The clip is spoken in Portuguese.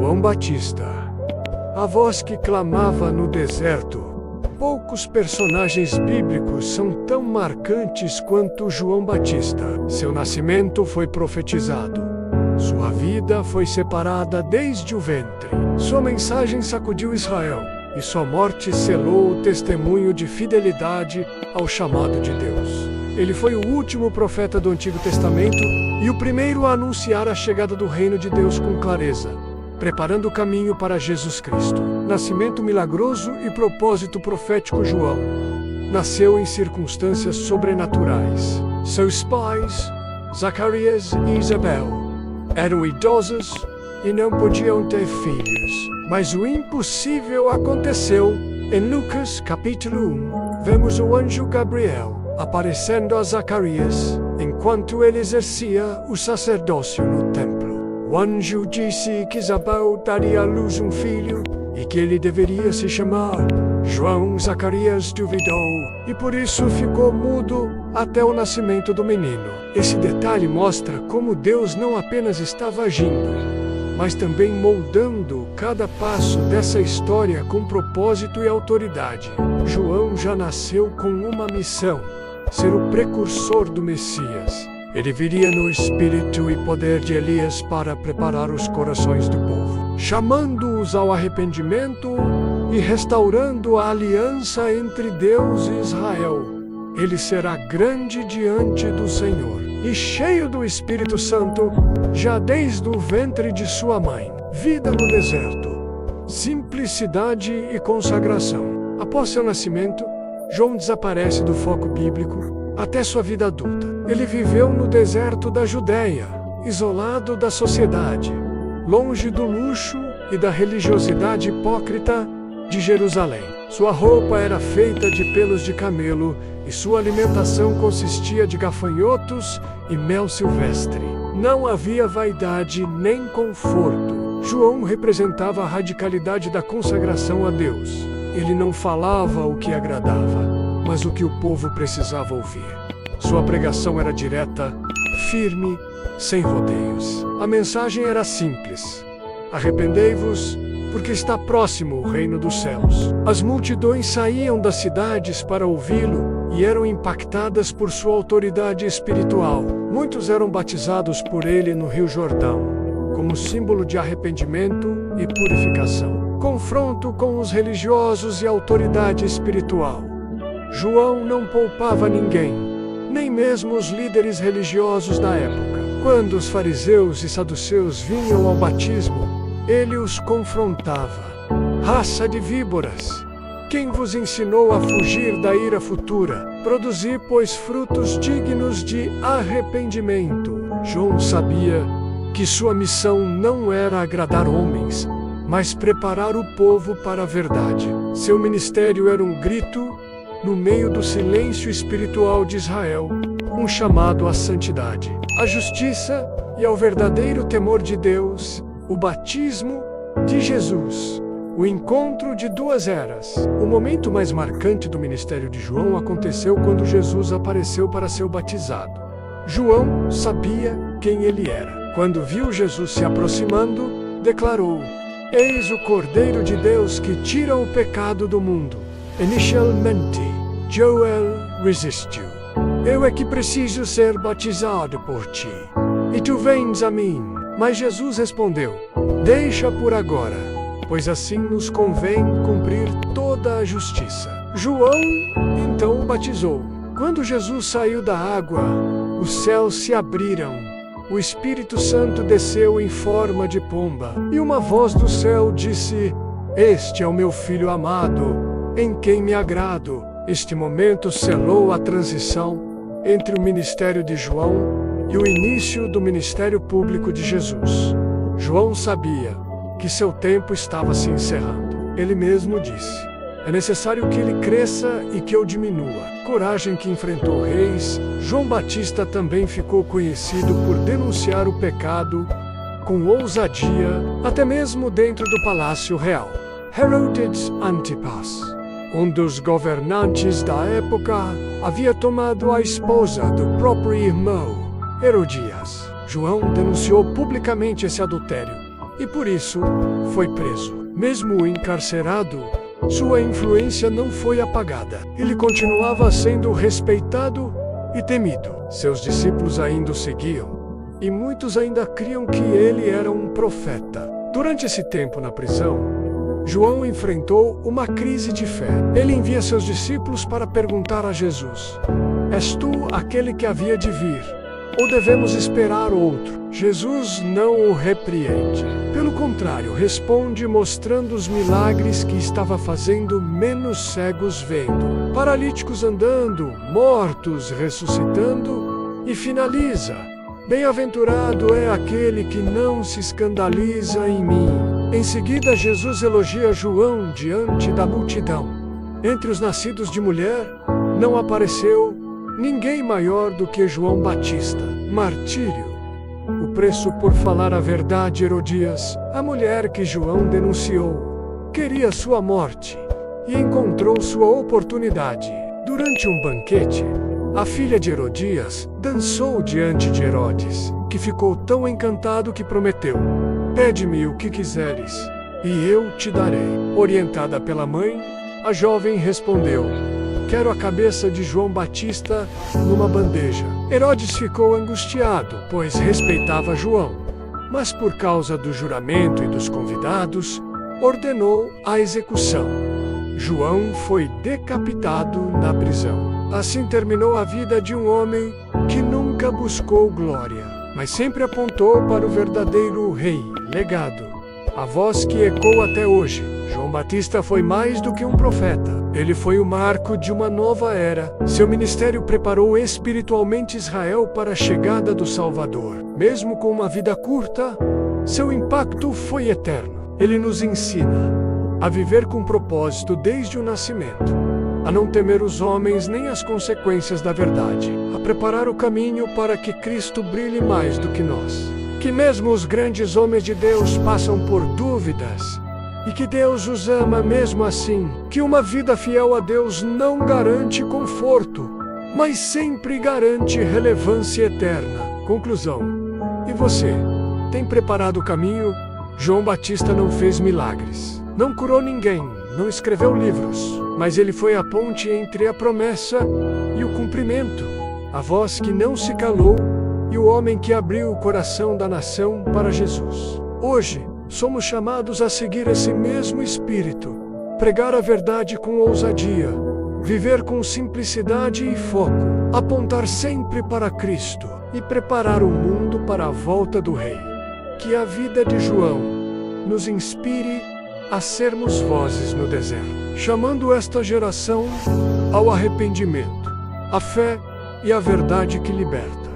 João Batista, a voz que clamava no deserto. Poucos personagens bíblicos são tão marcantes quanto João Batista. Seu nascimento foi profetizado. Sua vida foi separada desde o ventre. Sua mensagem sacudiu Israel, e sua morte selou o testemunho de fidelidade ao chamado de Deus. Ele foi o último profeta do Antigo Testamento e o primeiro a anunciar a chegada do reino de Deus com clareza, preparando o caminho para Jesus Cristo. Nascimento milagroso e propósito profético. João nasceu em circunstâncias sobrenaturais. Seus pais, Zacarias e Isabel, eram idosos e não podiam ter filhos. Mas o impossível aconteceu. Em Lucas capítulo 1, vemos o anjo Gabriel aparecendo a Zacarias enquanto ele exercia o sacerdócio no templo. O anjo disse que Isabel daria à luz um filho e que ele deveria se chamar João. Zacarias duvidou e por isso ficou mudo até o nascimento do menino. Esse detalhe mostra como Deus não apenas estava agindo, mas também moldando cada passo dessa história com propósito e autoridade. João já nasceu com uma missão: ser o precursor do Messias. Ele viria no espírito e poder de Elias para preparar os corações do povo, chamando-os ao arrependimento e restaurando a aliança entre Deus e Israel. Ele será grande diante do Senhor e cheio do Espírito Santo, já desde o ventre de sua mãe. Vida no deserto, simplicidade e consagração. Após seu nascimento, João desaparece do foco bíblico até sua vida adulta. Ele viveu no deserto da Judéia, isolado da sociedade, longe do luxo e da religiosidade hipócrita de Jerusalém. Sua roupa era feita de pelos de camelo e sua alimentação consistia de gafanhotos e mel silvestre. Não havia vaidade nem conforto. João representava a radicalidade da consagração a Deus. Ele não falava o que agradava, mas o que o povo precisava ouvir. Sua pregação era direta, firme, sem rodeios. A mensagem era simples: arrependei-vos, porque está próximo o reino dos céus. As multidões saíam das cidades para ouvi-lo e eram impactadas por sua autoridade espiritual. Muitos eram batizados por ele no Rio Jordão, como símbolo de arrependimento e purificação. Confronto com os religiosos e autoridade espiritual. João não poupava ninguém, nem mesmo os líderes religiosos da época. Quando os fariseus e saduceus vinham ao batismo, ele os confrontava. Raça de víboras, quem vos ensinou a fugir da ira futura? Produzi, pois, frutos dignos de arrependimento. João sabia que sua missão não era agradar homens, mas preparar o povo para a verdade. Seu ministério era um grito no meio do silêncio espiritual de Israel, um chamado à santidade, à justiça e ao verdadeiro temor de Deus. O batismo de Jesus, o encontro de duas eras. O momento mais marcante do ministério de João aconteceu quando Jesus apareceu para ser batizado. João sabia quem ele era. Quando viu Jesus se aproximando, declarou: Eis o Cordeiro de Deus que tira o pecado do mundo. Inicialmente, Joel resistiu. Eu é que preciso ser batizado por ti, e tu vens a mim. Mas Jesus respondeu: Deixa por agora, pois assim nos convém cumprir toda a justiça. João então o batizou. Quando Jesus saiu da água, os céus se abriram. O Espírito Santo desceu em forma de pomba, e uma voz do céu disse: Este é o meu Filho amado, em quem me agrado. Este momento selou a transição entre o ministério de João e o início do ministério público de Jesus. João sabia que seu tempo estava se encerrando. Ele mesmo disse: É necessário que ele cresça e que eu diminua. Coragem que enfrentou reis. João Batista também ficou conhecido por denunciar o pecado com ousadia, até mesmo dentro do palácio real. Herodes Antipas, um dos governantes da época, havia tomado a esposa do próprio irmão, Herodias. João denunciou publicamente esse adultério e por isso foi preso. Mesmo encarcerado, sua influência não foi apagada. Ele continuava sendo respeitado e temido. Seus discípulos ainda o seguiam, e muitos ainda criam que ele era um profeta. Durante esse tempo na prisão, João enfrentou uma crise de fé. Ele envia seus discípulos para perguntar a Jesus: És tu aquele que havia de vir, ou devemos esperar outro? Jesus não o repreende. Pelo contrário, responde mostrando os milagres que estava fazendo, menos cegos vendo, paralíticos andando, mortos ressuscitando, e finaliza: Bem-aventurado é aquele que não se escandaliza em mim. Em seguida, Jesus elogia João diante da multidão. Entre os nascidos de mulher, não apareceu ninguém maior do que João Batista. Martírio. O preço por falar a verdade. Herodias, a mulher que João denunciou, queria sua morte e encontrou sua oportunidade. Durante um banquete, a filha de Herodias dançou diante de Herodes, que ficou tão encantado que prometeu: Pede-me o que quiseres, e eu te darei. Orientada pela mãe, a jovem respondeu: Quero a cabeça de João Batista numa bandeja. Herodes ficou angustiado, pois respeitava João, mas por causa do juramento e dos convidados, ordenou a execução. João foi decapitado na prisão. Assim terminou a vida de um homem que nunca buscou glória, mas sempre apontou para o verdadeiro rei. Legado. A voz que ecoa até hoje. João Batista foi mais do que um profeta. Ele foi o marco de uma nova era. Seu ministério preparou espiritualmente Israel para a chegada do Salvador. Mesmo com uma vida curta, seu impacto foi eterno. Ele nos ensina a viver com propósito desde o nascimento, a não temer os homens nem as consequências da verdade, a preparar o caminho para que Cristo brilhe mais do que nós. Que mesmo os grandes homens de Deus passam por dúvidas, e que Deus os ama mesmo assim. Que uma vida fiel a Deus não garante conforto, mas sempre garante relevância eterna. Conclusão. E você, tem preparado o caminho? João Batista não fez milagres, não curou ninguém, não escreveu livros, mas ele foi a ponte entre a promessa e o cumprimento, a voz que não se calou e o homem que abriu o coração da nação para Jesus. Hoje, somos chamados a seguir esse mesmo espírito, pregar a verdade com ousadia, viver com simplicidade e foco, apontar sempre para Cristo e preparar o mundo para a volta do Rei. Que a vida de João nos inspire a sermos vozes no deserto, chamando esta geração ao arrependimento, à fé e à verdade que liberta.